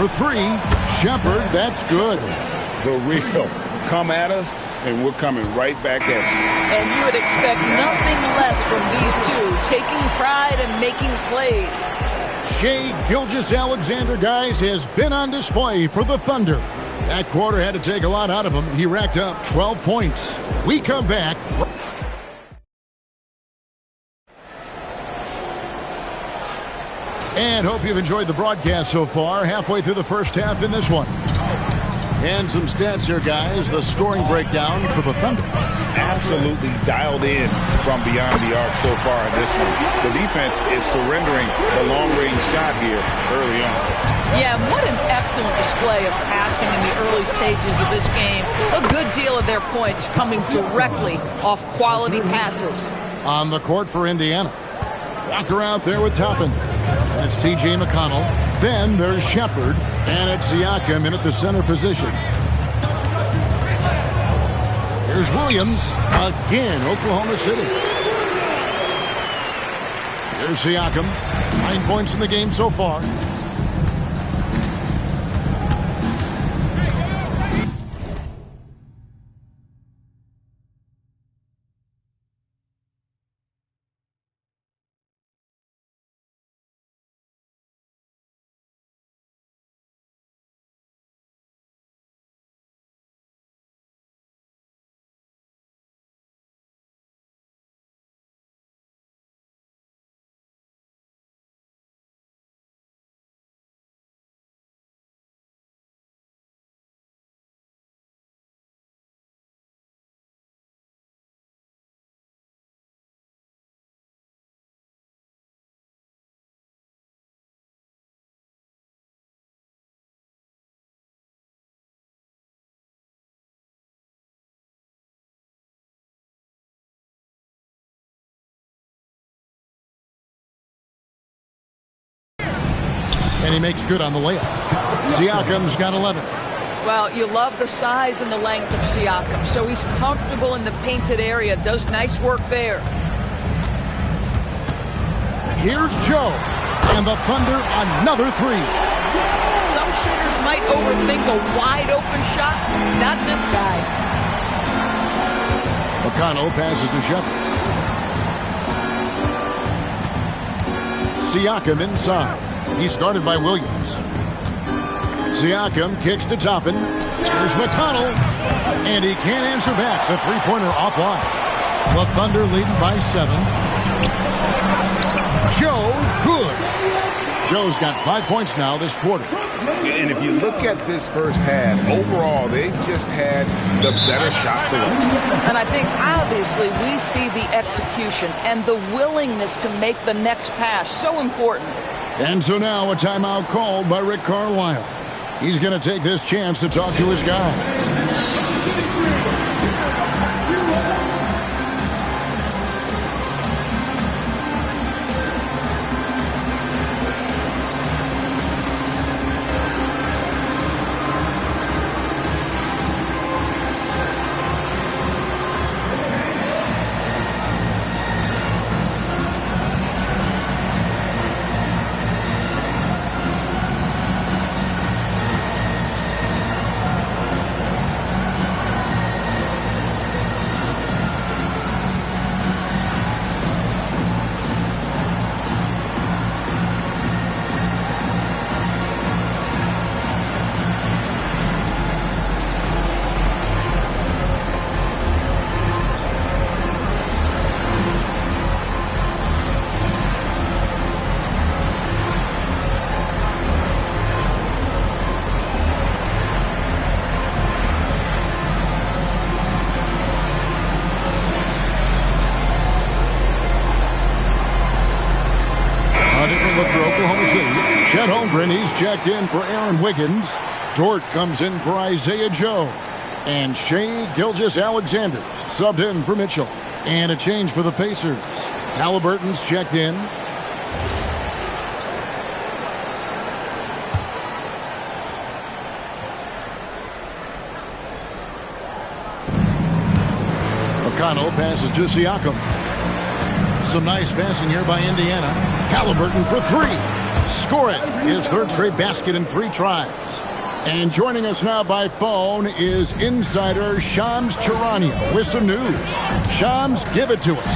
for three. Shepard, that's good. The real. Come at us, and we're coming right back at you. And you would expect nothing less from these two, taking pride and making plays. Shai Gilgeous-Alexander, guys, has been on display for the Thunder. That quarter had to take a lot out of him. He racked up 12 points. We come back. And hope you've enjoyed the broadcast so far. Halfway through the first half in this one. And some stats here, guys. The scoring breakdown for the Thunder. Absolutely dialed in from beyond the arc so far in this one. The defense is surrendering the long-range shot here early on. Yeah, what an excellent display of passing in the early stages of this game. A good deal of their points coming directly off quality passes. On the court for Indiana. Walker out there with Toppin. That's T.J. McConnell. Then there's Shepard. And it's Siakam in at the center position. Here's Williams. Again, Oklahoma City. Here's Siakam. 9 points in the game so far. And he makes good on the layup. Siakam's got 11. Well, you love the size and the length of Siakam, so he's comfortable in the painted area, does nice work there. Here's Joe, and the Thunder another three. Some shooters might overthink a wide-open shot. Not this guy. McConnell passes to Shepard. Siakam inside. He's guarded by Williams. Siakam kicks to Toppin. Here's McConnell. And he can't answer back. The three-pointer offline. The Thunder leading by 7. Joe, good. Joe's got 5 points now this quarter. And if you look at this first half, overall, they've just had the better shot selection. And I think, obviously, we see the execution and the willingness to make the next pass so important. And so now a timeout called by Rick Carlisle. He's going to take this chance to talk to his guy. Chet Holmgren, he's checked in for Aaron Wiggins. Dort comes in for Isaiah Joe. And Shai Gilgeous-Alexander subbed in for Mitchell. And a change for the Pacers. Halliburton's checked in. McConnell passes to Siakam. Some nice passing here by Indiana. Halliburton for three. score it. His third straight basket in 3 tries. And joining us now by phone is insider Shams Charania with some news. Shams, give it to us.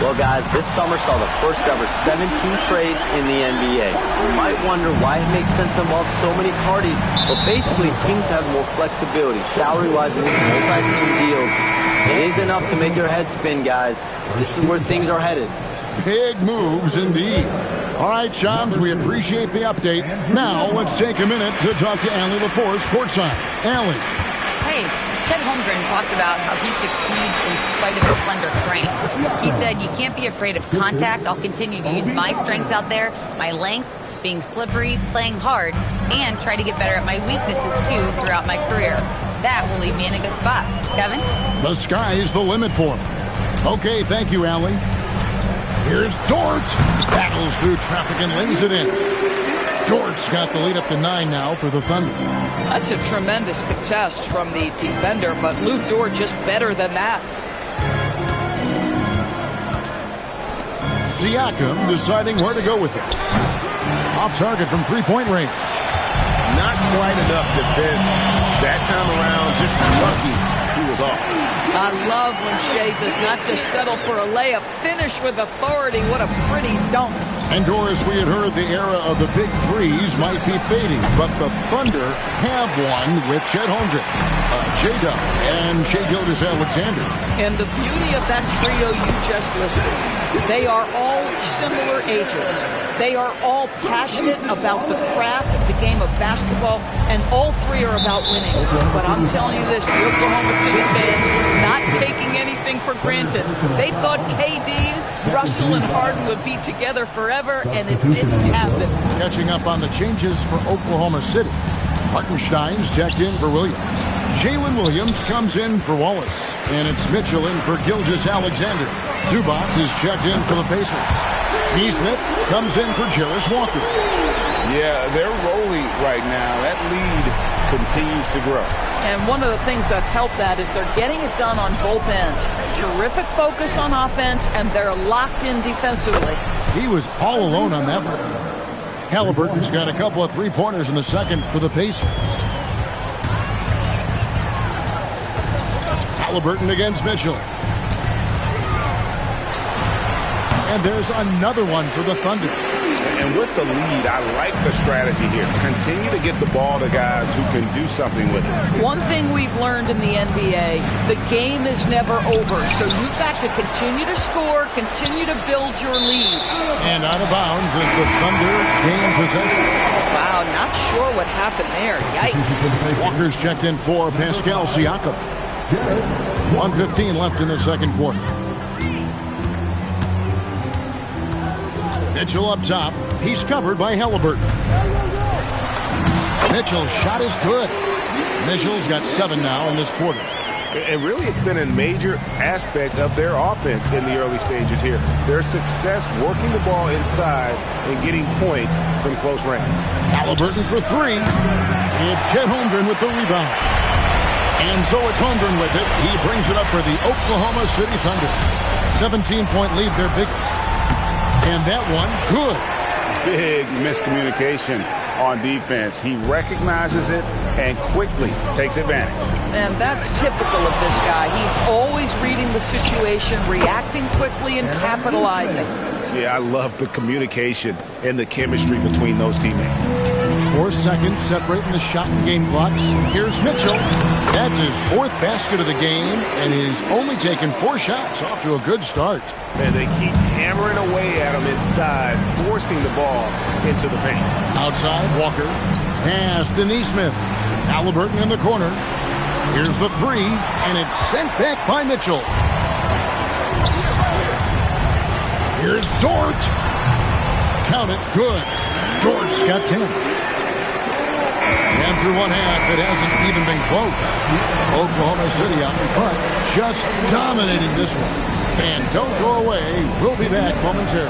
Well, guys, this summer saw the first ever 17 trade in the NBA. You might wonder why it makes sense to involve so many parties, but basically teams have more flexibility, salary-wise, and multi-team deals. It is enough to make your head spin, guys. This is where things are headed. Big moves indeed. All right, Shams, we appreciate the update. Now let's take a minute to talk to Allie LaForce courtside. Allie. Hey, Chet Holmgren talked about how he succeeds in spite of his slender frame. He said, you can't be afraid of contact. I'll continue to use my strengths out there, my length, being slippery, playing hard, and try to get better at my weaknesses, too, throughout my career. That will leave me in a good spot. Kevin? The sky's the limit for him. Okay, thank you, Allie. Here's Dort. Battles through traffic and lays it in. Dort's got the lead up to 9 now for the Thunder. That's a tremendous contest from the defender, but Lou Dort just better than that. Siakam deciding where to go with it. Off target from three-point range. Not quite enough defense. That time around, just lucky he was off. I love when Shea does not just settle for a layup, finish with authority. What a pretty dunk. And Doris, we had heard the era of the big threes might be fading, but the Thunder have one with Chet Holmgren, J-Dub, and Shai Gilgeous-Alexander. And the beauty of that trio you just listed, they are all similar ages. They are all passionate about the craft of the game of basketball, and all 3 are about winning. But I'm telling you this, the Oklahoma City fans not taking anything for granted. They thought KD, Russell, and Harden would be together forever, and it didn't happen. Catching up on the changes for Oklahoma City. Hartenstein's checked in for Williams. Jalen Williams comes in for Wallace. And it's Mitchell in for Gilgeous-Alexander. Zubac is checked in for the Pacers. Nesmith comes in for Jarris Walker. Yeah, they're rolling right now. That lead continues to grow. And one of the things that's helped that is they're getting it done on both ends. Terrific focus on offense, and they're locked in defensively. He was all alone on that one. Halliburton's got a couple of three-pointers in the second for the Pacers. Halliburton against Mitchell. And there's another one for the Thunder. And with the lead, I like the strategy here. Continue to get the ball to guys who can do something with it. One thing we've learned in the NBA, the game is never over. So you've got to continue to score, continue to build your lead. And out of bounds is the Thunder gain possession. Wow, not sure what happened there. Yikes. Walker's checked in for Pascal Siakam. 1:15 left in the second quarter. Mitchell up top. He's covered by Halliburton. Mitchell's shot is good. Mitchell's got 7 now in this quarter. And really, it's been a major aspect of their offense in the early stages here. Their success working the ball inside and getting points from close range. Halliburton for 3. It's Chet Holmgren with the rebound. And so it's Holmgren with it. He brings it up for the Oklahoma City Thunder. 17-point lead, their biggest. And that one, good. Big miscommunication on defense. He recognizes it and quickly takes advantage. And that's typical of this guy. He's always reading the situation, reacting quickly, and capitalizing. Yeah, I love the communication and the chemistry between those teammates. 4 seconds separating the shot and game clocks. Here's Mitchell. That's his 4th basket of the game, and he's only taken 4 shots. Off to a good start. And they keep hammering away at him inside, forcing the ball into the paint. Outside, Walker. Pass to Nesmith. Halliburton in the corner. Here's the 3, and it's sent back by Mitchell. Here's Dort. Count it, good. Dort's got 10. And through one half, it hasn't even been close. Oklahoma City out in front, just dominating this one. And don't go away. We'll be back momentarily.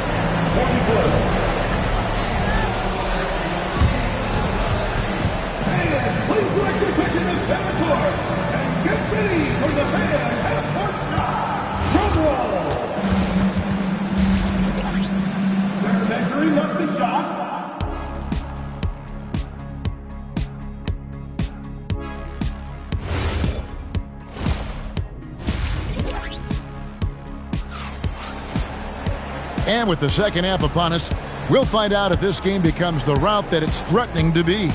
Please direct your attention to center court and get ready for the fan half-court shot. Drum roll. They're measuring up the shot. And with the second half upon us, we'll find out if this game becomes the route that it's threatening to be.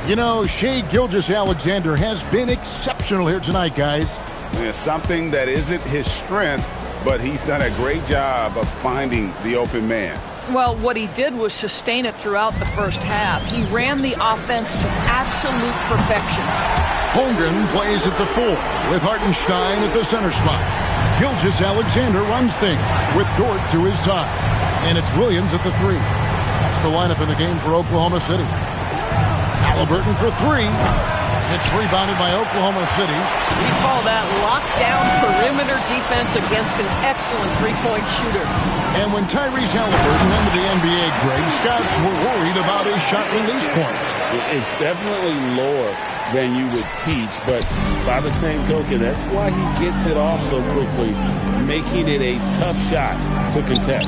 You know, Shai Gilgeous-Alexander has been exceptional here tonight, guys. It's something that isn't his strength, but he's done a great job of finding the open man. Well, what he did was sustain it throughout the first half. He ran the offense to absolute perfection. Holmgren plays at the 4 with Hartenstein at the center spot. Gilgeous-Alexander runs things with Dort to his side. And it's Williams at the 3. That's the lineup in the game for Oklahoma City. Halliburton for 3. It's rebounded by Oklahoma City. We call that lockdown perimeter defense against an excellent three-point shooter. And when Tyrese Halliburton went to the NBA, Greg, scouts were worried about his shot release point. It's definitely lower than you would teach, but by the same token, that's why he gets it off so quickly, making it a tough shot to contest.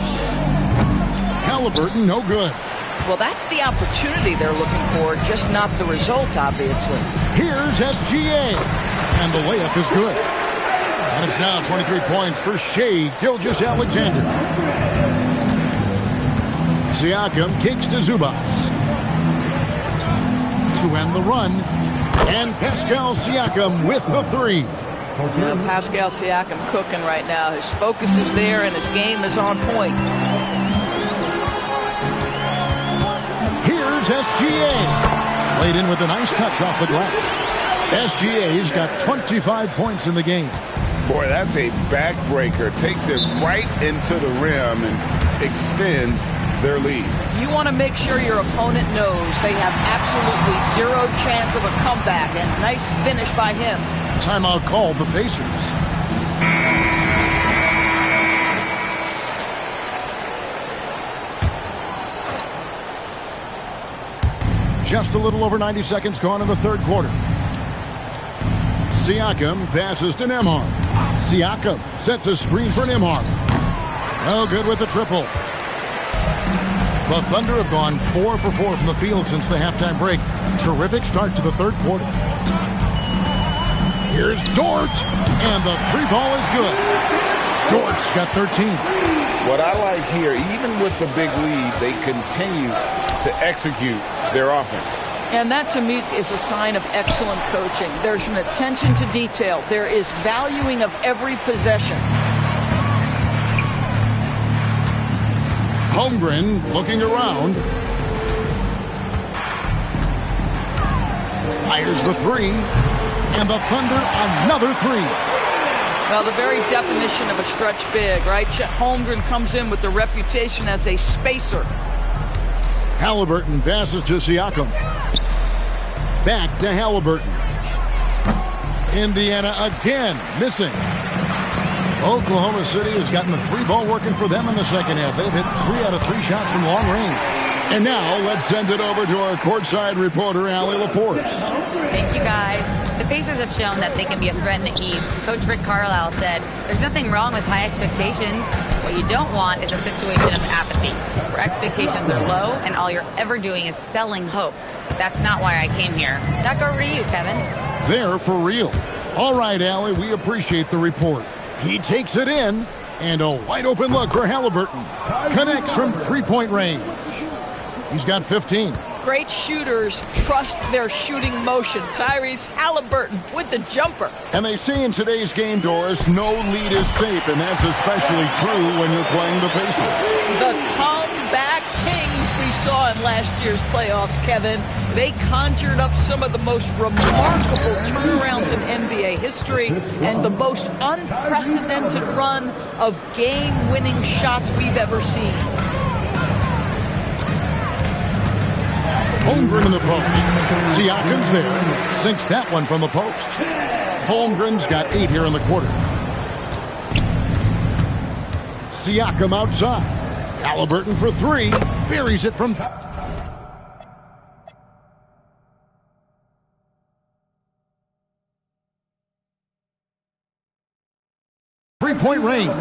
Halliburton, no good. Well, that's the opportunity they're looking for, just not the result, obviously. Here's SGA. And the layup is good. And it's now 23 points for Shai Gilgeous-Alexander. Siakam kicks to Zubac. To end the run. And Pascal Siakam with the 3. Pascal Siakam cooking right now. His focus is there and his game is on point. Here's SGA. Laid in with a nice touch off the glass. SGA's got 25 points in the game. Boy, that's a backbreaker. Takes it right into the rim and extends their lead. You want to make sure your opponent knows they have absolutely zero chance of a comeback, and nice finish by him. Timeout called the Pacers. Just a little over 90 seconds gone in the third quarter. Siakam passes to Nembhard. Siakam sets a screen for Nembhard. No good with the triple. The Thunder have gone 4 for 4 from the field since the halftime break. Terrific start to the third quarter. Here's Dort, and the 3-ball is good. Dort's got 13. What I like here, even with the big lead, they continue to execute their offense. And that, to me, is a sign of excellent coaching. There's an attention to detail. There is valuing of every possession. Holmgren looking around. Fires the 3. And the Thunder another 3. Well, the very definition of a stretch big, right? Chet Holmgren comes in with the reputation as a spacer. Halliburton passes to Siakam. Back to Halliburton. Indiana again missing. Oklahoma City has gotten the 3-ball working for them in the second half. They've hit 3 out of 3 shots from long range. And now let's send it over to our courtside reporter, Allie LaForce. Thank you, guys. The Pacers have shown that they can be a threat in the East. Coach Rick Carlisle said, there's nothing wrong with high expectations. What you don't want is a situation of apathy, where expectations are low and all you're ever doing is selling hope. That's not why I came here. Back over to you, Kevin. They're for real. All right, Allie, we appreciate the report. He takes it in, and a wide-open look for Halliburton. Connects from three-point range. He's got 15. Great shooters trust their shooting motion. Tyrese Halliburton with the jumper. And they say in today's game, Doris, no lead is safe, and that's especially true when you're playing the Pacers. The comeback kings we saw in last year's playoffs, Kevin. They conjured up some of the most remarkable turnarounds in NBA history and the most unprecedented run of game-winning shots we've ever seen. Holmgren in the post. Siakam's there. Sinks that one from the post. Holmgren's got 8 here in the quarter. Siakam outside. Halliburton for 3. Buries it from... three-point range.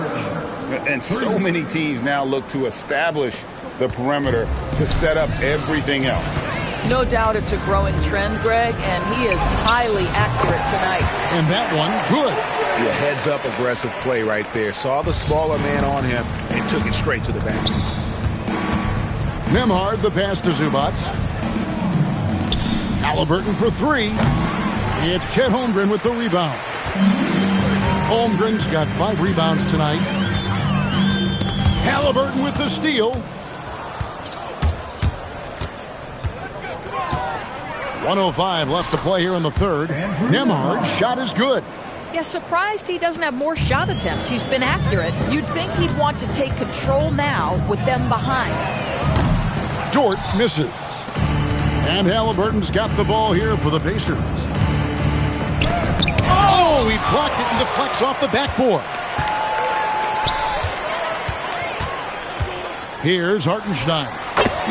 And so many teams now look to establish the perimeter to set up everything else. No doubt it's a growing trend, Greg, and he is highly accurate tonight. And that one, good. Yeah, heads-up aggressive play right there. Saw the smaller man on him and took it straight to the basket. Nembhard the pass to Zubac. Halliburton for three. It's Chet Holmgren with the rebound. Holmgren's got 5 rebounds tonight. Halliburton with the steal. 1:05 left to play here in the third. Nembhard's shot is good. Yeah, surprised he doesn't have more shot attempts. He's been accurate. You'd think he'd want to take control now with them behind. Dort misses. And Halliburton's got the ball here for the Pacers. Oh, he blocked it and deflects off the backboard. Here's Hartenstein.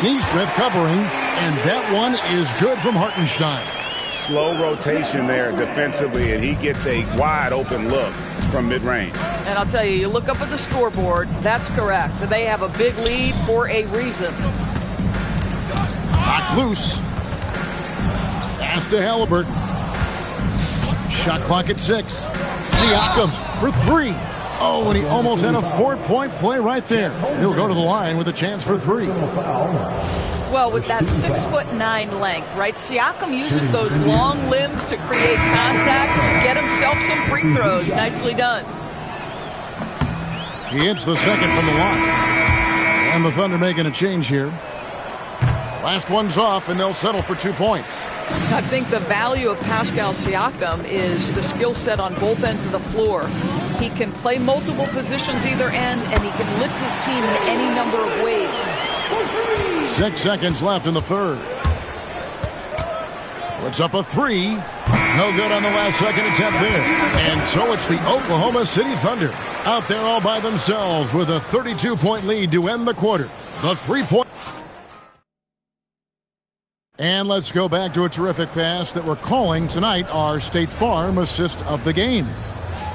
Neesmith covering, and that one is good from Hartenstein. Slow rotation there defensively, and he gets a wide open look from mid-range. And I'll tell you, you look up at the scoreboard, that's correct. They have a big lead for a reason. Knocked loose. Pass to Halliburton. Shot clock at 6. Siakam for 3. Oh, and he almost had a 4-point play right there. He'll go to the line with a chance for 3. Well, with that 6'9" length, right? Siakam uses those long limbs to create contact and get himself some free throws. Nicely done. He hits the second from the line. And the Thunder making a change here. Last one's off, and they'll settle for 2 points. I think the value of Pascal Siakam is the skill set on both ends of the floor. He can play multiple positions either end, and he can lift his team in any number of ways. 6 seconds left in the third. Puts up a 3. No good on the last second attempt there. And so it's the Oklahoma City Thunder out there all by themselves with a 32-point lead to end the quarter. The 3-point. And let's go back to a terrific pass that we're calling tonight our State Farm assist of the game.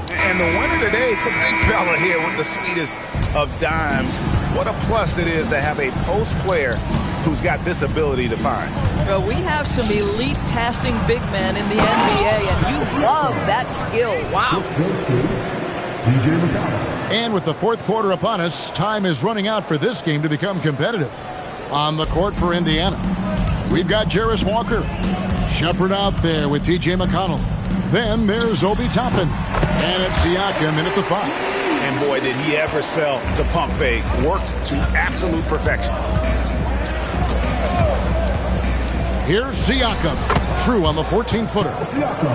And the winner today, the big fella here with the sweetest of dimes. What a plus it is to have a post player who's got this ability to find. Well, we have some elite passing big men in the NBA, and you love that skill. Wow. And with the fourth quarter upon us, time is running out for this game to become competitive. On the court for Indiana, we've got Jarace Walker. Shepherd out there with T.J. McConnell. Then there's Obi Toppin. And it's Siakam in at the 5. And boy, did he ever sell the pump fake. Worked to absolute perfection. Here's Siakam. True on the 14-footer.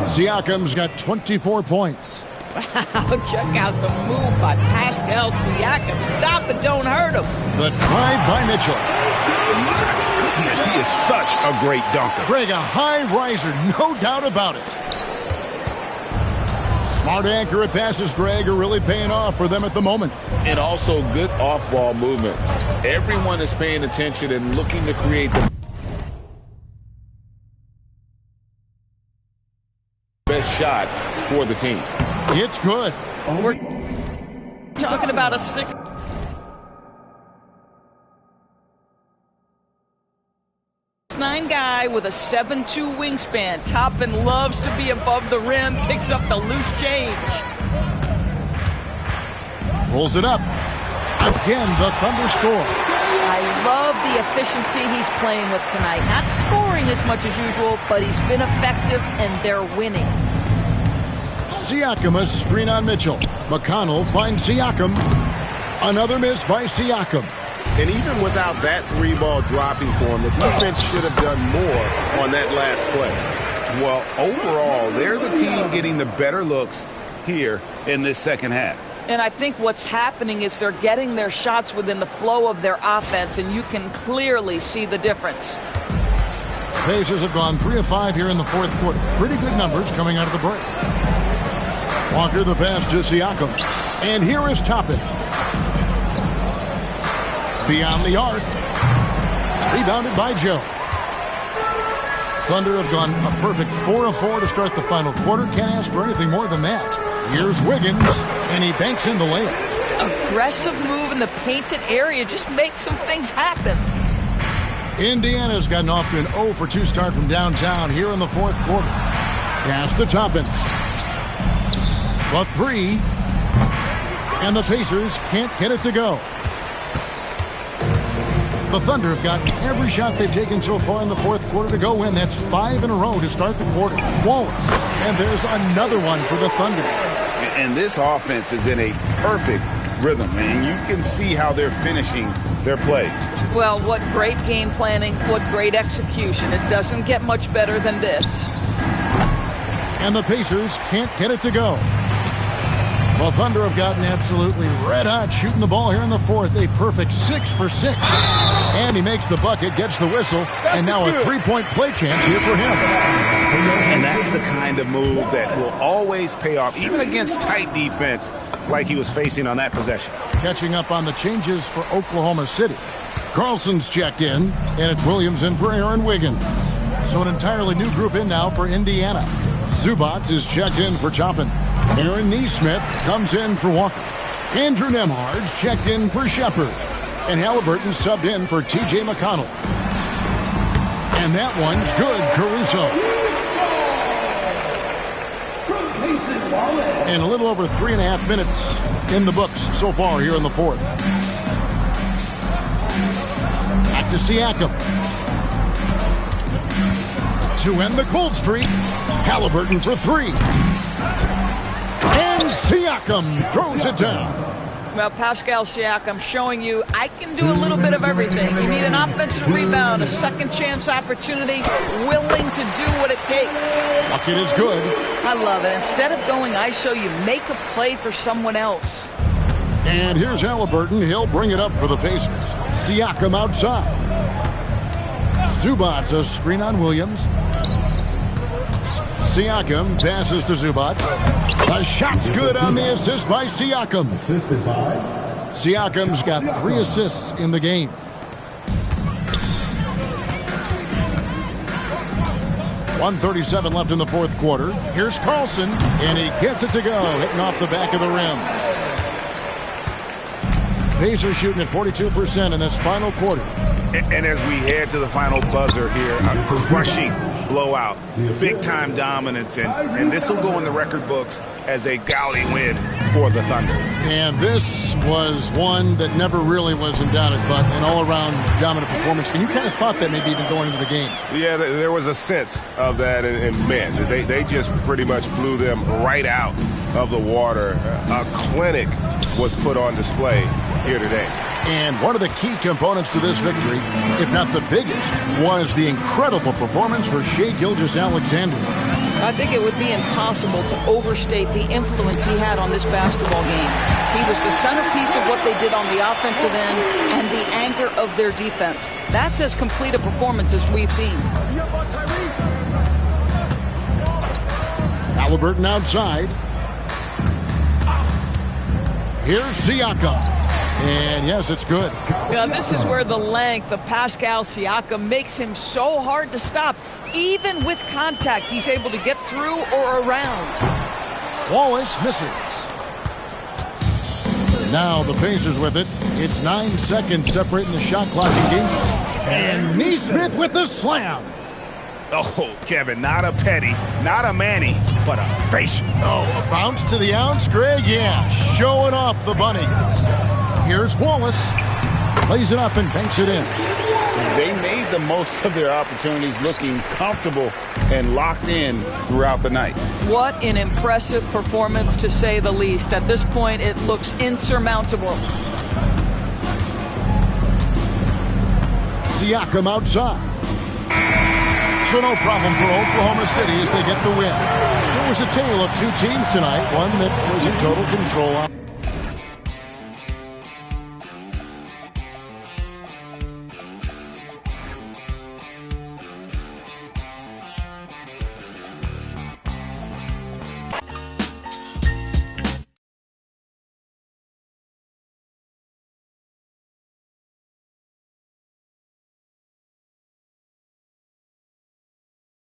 Siakam's got 24 points. Wow, check out the move by Pascal Siakam. Stop it, don't hurt him. The drive by Mitchell. Yes, he is such a great dunker. Greg, a high riser, no doubt about it. Smart accurate passes, Greg, are really paying off for them at the moment. And also good off-ball movement. Everyone is paying attention and looking to create the best shot for the team. It's good. We're talking about a 6'9" guy with a 7'2" wingspan. Toppin loves to be above the rim, picks up the loose change. Pulls it up. Again, the Thunder score. I love the efficiency he's playing with tonight. Not scoring as much as usual, but he's been effective, and they're winning. Siakam, a screen on Mitchell. McConnell finds Siakam. Another miss by Siakam. And even without that 3-ball dropping for him, the defense should have done more on that last play. Well, overall, they're the team getting the better looks here in this second half. And I think what's happening is they're getting their shots within the flow of their offense, and you can clearly see the difference. Pacers have gone 3 of 5 here in the fourth quarter. Pretty good numbers coming out of the break. Walker the pass to Siakam. And here is Toppin. Beyond the arc. Rebounded by Joe. Thunder have gone a perfect 4 of 4 to start the final quarter. Can't ask for anything more than that. Here's Wiggins, and he banks in the layup. Aggressive move in the painted area. Just make some things happen. Indiana's gotten off to an 0 for 2 start from downtown here in the fourth quarter. Pass to Toppin. The 3. And the Pacers can't get it to go. The Thunder have gotten every shot they've taken so far in the fourth quarter to go in. That's 5 in a row to start the quarter. Wallace. And there's another one for the Thunder. And this offense is in a perfect rhythm, and you can see how they're finishing their plays. Well, what great game planning, what great execution. It doesn't get much better than this. And the Pacers can't get it to go. The Thunder have gotten absolutely red hot shooting the ball here in the fourth. A perfect 6 for 6. And he makes the bucket, gets the whistle, and now a 3-point play chance here for him. And that's the kind of move that will always pay off, even against tight defense like he was facing on that possession. Catching up on the changes for Oklahoma City. Carlson's checked in, and it's Williams in for Aaron Wiggins. So an entirely new group in now for Indiana. Zubac is checked in for Toppin. Aaron Nesmith comes in for Walker. Andrew Nembhard's checked in for Shepard. And Halliburton subbed in for T.J. McConnell. And that one's good, Caruso. And a little over 3.5 minutes in the books so far here in the fourth. Back to Siakam. To end the cold streak, Halliburton for 3. And Siakam throws it down. Well, Pascal Siakam showing you I can do a little bit of everything. You need an offensive rebound, a second chance opportunity, willing to do what it takes. Bucket is good. I love it. Instead of going ISO, you make a play for someone else. And here's Halliburton. He'll bring it up for the Pacers. Siakam outside. Zubac, a screen on Williams. Siakam passes to Zubac. The shot's good on the assist by Siakam. Assisted by Siakam's got 3 assists in the game. .137 left in the fourth quarter. Here's Carlson, and he gets it to go, hitting off the back of the rim. Pacers shooting at 42% in this final quarter. And as we head to the final buzzer here, a crushing blowout, big-time dominance, and this will go in the record books as a gaudy win for the Thunder. And this was one that never really was in doubt, but an all-around dominant performance. And you kind of thought that maybe even going into the game. Yeah, there was a sense of that, and man, they just pretty much blew them right out of the water. A clinic was put on display here today. And one of the key components to this victory, if not the biggest, was the incredible performance for Shai Gilgeous-Alexander. I think it would be impossible to overstate the influence he had on this basketball game. He was the centerpiece of what they did on the offensive end and the anchor of their defense. That's as complete a performance as we've seen. Halliburton outside. Here's Siakam. And yes, it's good. Now, this is where the length of Pascal Siakam makes him so hard to stop. Even with contact, he's able to get through or around. Wallace misses. Now the Pacers with it. It's 9 seconds separating the shot clock again. And Nesmith with the slam. Oh, Kevin, not a Petty, not a Manny, but a facial. Oh, a bounce to the ounce, Greg? Yeah, showing off the bunnies. Here's Wallace. Plays it up and banks it in. They made the most of their opportunities, looking comfortable and locked in throughout the night. What an impressive performance, to say the least. At this point, it looks insurmountable. Siakam outside. So no problem for Oklahoma City as they get the win. There was a tale of 2 teams tonight, one that was in total control.